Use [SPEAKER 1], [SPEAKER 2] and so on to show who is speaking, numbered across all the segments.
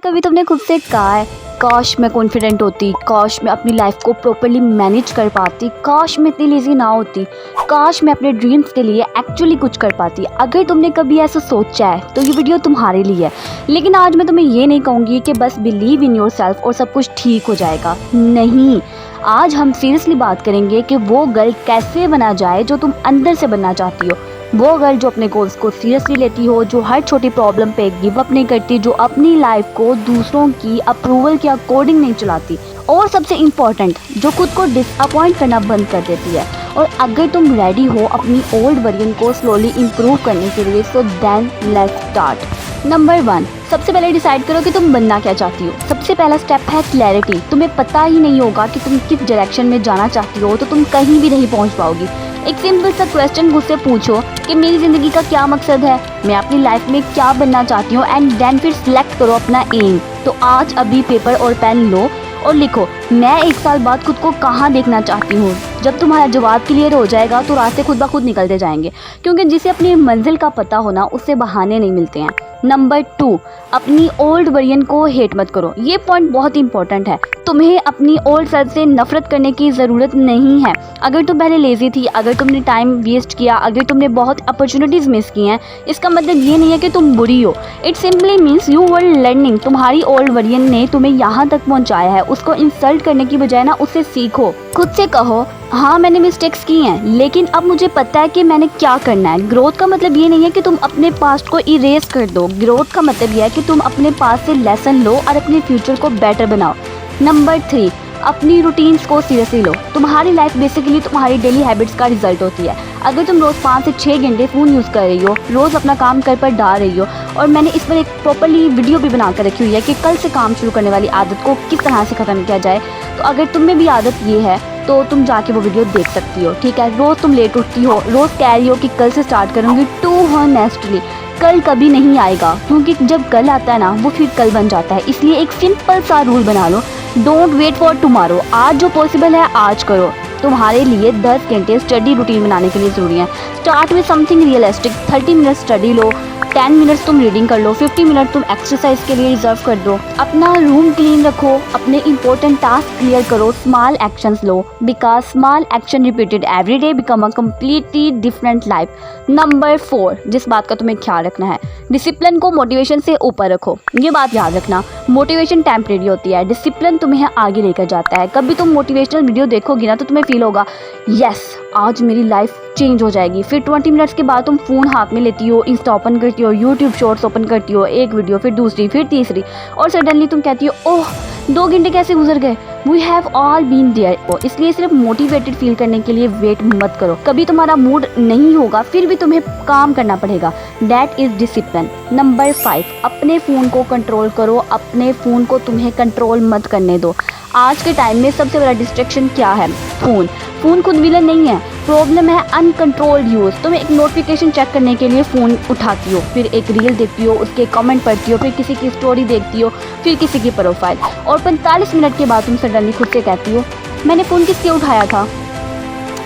[SPEAKER 1] कभी तुमने खुद से कहा है काश मैं कॉन्फिडेंट होती, काश मैं अपनी लाइफ को प्रॉपर्ली मैनेज कर पाती, काश मैं इतनी लेजी ना होती, काश मैं अपने ड्रीम्स के लिए एक्चुअली कुछ कर पाती। अगर तुमने कभी ऐसा सोचा है तो ये वीडियो तुम्हारे लिए है। लेकिन आज मैं तुम्हें ये नहीं कहूँगी कि बस बिलीव इन योर सेल्फ और सब कुछ ठीक हो जाएगा। नहीं, आज हम सीरियसली बात करेंगे कि वो गर्ल कैसे बना जाए जो तुम अंदर से बनना चाहती हो। वो गर्ल जो अपने गोल्स को सीरियसली लेती हो, जो हर छोटी प्रॉब्लम पे गिव अप नहीं करती, जो अपनी लाइफ को दूसरों की अप्रूवल के अकॉर्डिंग नहीं चलाती, और सबसे इम्पॉर्टेंट जो खुद को डिसअपॉइंट करना बंद कर देती है। और अगर तुम रेडी हो अपनी ओल्ड वर्जन को स्लोली इम्प्रूव करने के लिए, so then let's start. Number 1, सबसे पहले डिसाइड करो कि तुम बनना क्या चाहती हो। सबसे पहला स्टेप है क्लैरिटी। तुम्हें पता ही नहीं होगा कि तुम किस डायरेक्शन में जाना चाहती हो तो तुम कहीं भी नहीं पहुंच पाओगी। एक सिंपल सा क्वेश्चन खुद से पूछो कि मेरी ज़िंदगी का क्या मकसद है, मैं अपनी लाइफ में क्या बनना चाहती हूँ, एंड देन फिर सिलेक्ट करो अपना एम। तो आज अभी पेपर और पेन लो और लिखो, मैं 1 साल बाद खुद को कहाँ देखना चाहती हूँ। जब तुम्हारा जवाब क्लियर हो जाएगा तो रास्ते खुद ब खुद निकलते जाएंगे, क्योंकि जिसे अपनी मंजिल का पता होना उससे बहाने नहीं मिलते हैं। नंबर 2, अपनी ओल्ड वर्जन को हेट मत करो। ये पॉइंट बहुत इंपॉर्टेंट है। तुम्हें अपनी ओल्ड सेल्फ से नफरत करने की ज़रूरत नहीं है। अगर तुम पहले लेजी थी, अगर तुमने टाइम वेस्ट किया, अगर तुमने बहुत अपॉर्चुनिटीज़ मिस की हैं, इसका मतलब ये नहीं है कि तुम बुरी हो। It simply means you were learning. तुम्हारी ओल्ड वर्जन ने तुम्हें यहाँ तक पहुँचाया है, उसको इंसल्ट करने की बजाय ना उससे सीखो। खुद से कहो, हाँ मैंने मिस्टेक्स की हैं, लेकिन अब मुझे पता है कि मैंने क्या करना है। ग्रोथ का मतलब ये नहीं है कि तुम अपने पास्ट को इरेज कर दो। ग्रोथ का मतलब ये है कि तुम अपने पास्ट से लेसन लो और अपने फ्यूचर को बेटर बनाओ। नंबर 3, अपनी रूटीन्स को सीरियसली लो। तुम्हारी लाइफ बेसिकली तुम्हारी डेली हैबिट्स का रिजल्ट होती है। अगर तुम रोज़ 5 से 6 घंटे फ़ोन यूज़ कर रही हो, रोज़ अपना काम कर डाल रही हो, और मैंने इस पर एक प्रॉपर्ली वीडियो भी बना कर रखी हुई है कि कल से काम शुरू करने वाली आदत को किस तरह से ख़त्म किया जाए, तो अगर तुम में भी आदत ये है तो तुम जाके वो वीडियो देख सकती हो। ठीक है, रोज़ तुम लेट उठती हो, रोज़ कह रही हो कि कल से स्टार्ट करूँगी, टू हॉनेस्टली कल कभी नहीं आएगा, क्योंकि जब कल आता है ना वो फिर कल बन जाता है। इसलिए एक सिंपल सा रूल बना लो, डोंट वेट फॉर टुमारो। आज जो पॉसिबल है आज करो। तुम्हारे लिए 10 घंटे स्टडी रूटीन बनाने के लिए ज़रूरी है। Start with something realistic. 30 minute study low, 10 minutes तुम रीडिंग कर लो, 50 मिनट तुम एक्सरसाइज के लिए रिजर्व कर दो। अपना रूम क्लीन रखो, अपने इंपॉर्टेंट टास्क क्लियर करो, small actions low, because small action repeated every day become a completely different life. Number 4, जिस बात का तुम्हें ख्याल रखना है, डिसिप्लिन को मोटिवेशन से ऊपर रखो। ये बात याद रखना, मोटिवेशन टेम्परेरी होती है, डिसिप्लिन तुम्हें आगे लेकर जाता है। कभी तुम मोटिवेशनल वीडियो देखोगी ना तो तुम्हें फील होगा यस आज मेरी लाइफ चेंज हो जाएगी। फिर 20 मिनट्स के बाद तुम फ़ोन हाथ में लेती हो, इंस्टा ओपन करती हो, यूट्यूब शॉर्ट्स ओपन करती हो, एक वीडियो फिर दूसरी फिर तीसरी, और सडनली तुम कहती हो ओह 2 घंटे कैसे गुजर गए। We have all been there. इसलिए सिर्फ मोटिवेटेड फील करने के लिए वेट मत करो। कभी तुम्हारा मूड नहीं होगा फिर भी तुम्हें काम करना पड़ेगा। That is discipline. नंबर 5, अपने फ़ोन को कंट्रोल करो। अपने फ़ोन को तुम्हें कंट्रोल मत करने दो। आज के टाइम में सबसे बड़ा डिस्ट्रैक्शन क्या है? फ़ोन। फ़ोन खुद विलन नहीं है, प्रॉब्लम है अनकंट्रोल्ड यूज़। तुम एक नोटिफिकेशन चेक करने के लिए फ़ोन उठाती हो, फिर एक रील देखती हो, उसके कमेंट पढ़ती हो, फिर किसी की स्टोरी देखती हो, फिर किसी की प्रोफाइल, और 45 मिनट के बाद तुम सडनली खुद से कहती हो मैंने फ़ोन किसके उठाया था।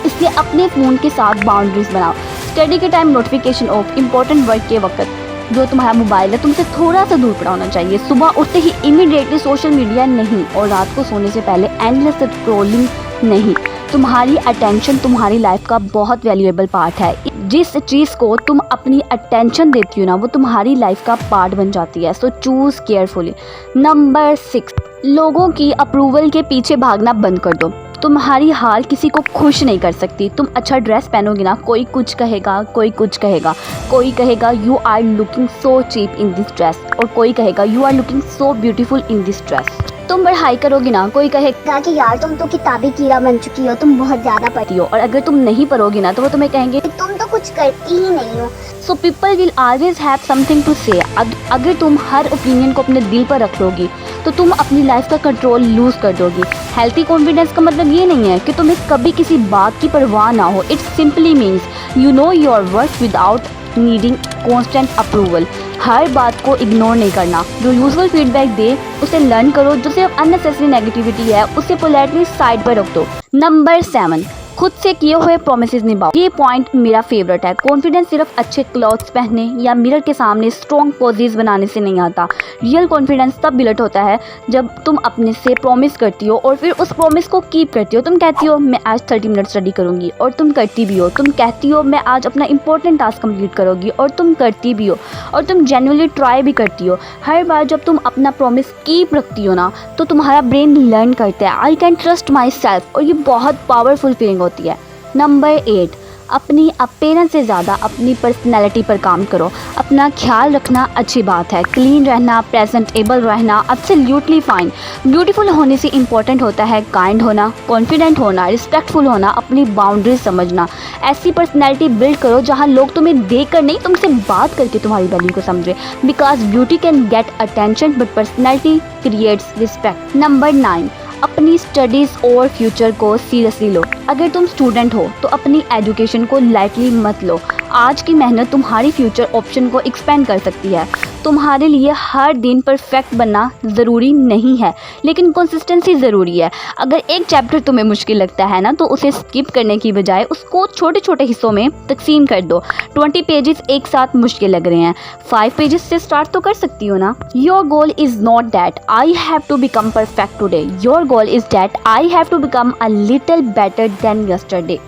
[SPEAKER 1] इसलिए अपने फ़ोन के साथ बाउंड्रीज बनाओ। स्टडी के time notification of, important work के वक्त जो तुम्हारा मोबाइल है तुमसे थोड़ा सा दूर पड़ा होना चाहिए। सुबह उठते ही इमीडिएटली सोशल मीडिया नहीं, और रात को सोने से पहले एंडलेस स्क्रॉलिंग नहीं। तुम्हारी अटेंशन तुम्हारी लाइफ का बहुत वैल्यूएबल पार्ट है। जिस चीज़ को तुम अपनी अटेंशन देती हो ना वो तुम्हारी लाइफ का पार्ट बन जाती है। सो चूज़ केयरफुली। नंबर 6, लोगों की अप्रूवल के पीछे भागना बंद कर दो। तुम्हारी हाल किसी को खुश नहीं कर सकती। तुम अच्छा ड्रेस पहनोगी ना, कोई कुछ कहेगा, कोई कुछ कहेगा। कोई कहेगा you are looking so cheap in this dress, और कोई कहेगा you are looking so beautiful in this dress. तुम पढ़ाई करोगी ना, कोई कहेगा कि यार तुम तो किताबी कीड़ा बन चुकी हो, तुम बहुत ज़्यादा पढ़ती हो, और अगर तुम नहीं पढ़ोगी ना तो वो तुम्हें कहेंगे तुम तो कुछ करती ही नहीं हो। So people will always have something to say. अगर तुम हर ओपिनियन को अपने दिल पर रख लोगी तो तुम अपनी लाइफ का कंट्रोल लूज़ कर दोगी। हेल्थी कॉन्फिडेंस का मतलब ये नहीं है कि तुम्हें कभी किसी बात की परवाह ना हो। It simply means you know your worth without needing constant approval. हर बात को इग्नोर नहीं करना। जो यूजुअल फीडबैक दे उसे लर्न करो, जो सिर्फ अननेसेसरी नेगेटिविटी है उसे पोलाइटली साइड पर रख दो। नंबर 7, खुद से किए हुए प्रोमिसेस निभाओ। ये पॉइंट मेरा फेवरेट है। कॉन्फिडेंस सिर्फ अच्छे क्लॉथ्स पहनने या मिरर के सामने स्ट्रॉन्ग पोजेस बनाने से नहीं आता। रियल कॉन्फिडेंस तब बिल्ड होता है जब तुम अपने से प्रॉमिस करती हो और फिर उस प्रॉमिस को कीप करती हो। तुम कहती हो मैं आज 30 मिनट स्टडी करूँगी और तुम करती भी हो। तुम कहती हो मैं आज अपना इंपॉर्टेंट टास्क कंप्लीट करोगी और तुम करती भी हो। और तुम जेन्युइनली ट्राई भी करती हो। हर बार जब तुम अपना प्रॉमिस कीप रखती हो ना, तो तुम्हारा ब्रेन लर्न करता है I can trust my self, और ये बहुत पावरफुल फीलिंग होती है। नंबर 8, अपनी अपीयरेंस से ज़्यादा अपनी पर्सनैलिटी पर काम करो। अपना ख्याल रखना अच्छी बात है, क्लीन रहना, प्रेजेंटेबल रहना एब्सोल्युटली फाइन। ब्यूटीफुल होने से इम्पोर्टेंट होता है काइंड होना, कॉन्फिडेंट होना, रिस्पेक्टफुल होना, अपनी बाउंड्रीज समझना। ऐसी पर्सनैलिटी बिल्ड करो जहाँ लोग तुम्हें देखकर नहीं, तुमसे बात करके तुम्हारी वैल्यू को समझे। Because beauty can get attention but personality creates respect. Number 9, अपनी स्टडीज़ और फ्यूचर को सीरियसली लो। अगर तुम स्टूडेंट हो तो अपनी एजुकेशन को लाइटली मत लो। आज की मेहनत तुम्हारी फ्यूचर ऑप्शन को एक्सपेंड कर सकती है। तुम्हारे लिए हर दिन परफेक्ट बनना ज़रूरी नहीं है, लेकिन कंसिस्टेंसी ज़रूरी है। अगर एक चैप्टर तुम्हें मुश्किल लगता है ना, तो उसे स्किप करने की बजाय उसको छोटे छोटे हिस्सों में तकसीम कर दो। 20 पेजेस एक साथ मुश्किल लग रहे हैं, 5 पेजेस से स्टार्ट तो कर सकती हो ना। Your goal is not that I have to become perfect today, your goal is that I have to become a little better than yesterday.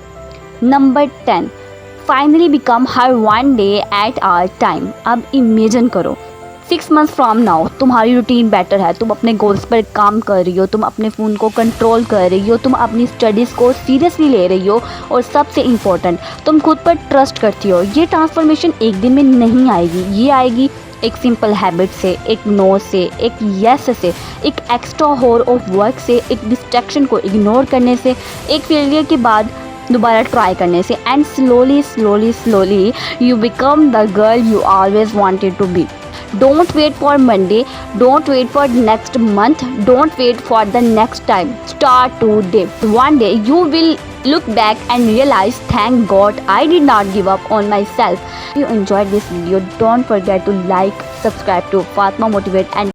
[SPEAKER 1] Number 10, finally become her one day at our time. अब imagine करो 6 months from now तुम्हारी routine better है, तुम अपने goals पर काम कर रही हो, तुम अपने फ़ोन को कंट्रोल कर रही हो, तुम अपनी स्टडीज़ को सीरियसली ले रही हो, और सबसे इम्पोर्टेंट तुम खुद पर ट्रस्ट करती हो। ये ट्रांसफॉर्मेशन एक दिन में नहीं आएगी, ये आएगी एक सिंपल हैबिट से, एक नो से, एक यस से, एक एक्स्ट्रा होर ऑफ वर्क से, एक डिस्ट्रैक्शन को इग्नोर करने से, एक फेलियर के बाद दोबारा ट्राई करने से, and slowly slowly slowly you become the girl you always wanted to be. Don't wait for Monday, don't wait for next month, don't wait for the next time. Start today. One day you will look back and realize, thank God I did not give up on myself. If you enjoyed this video, don't forget to like, subscribe to Fatma Motivate and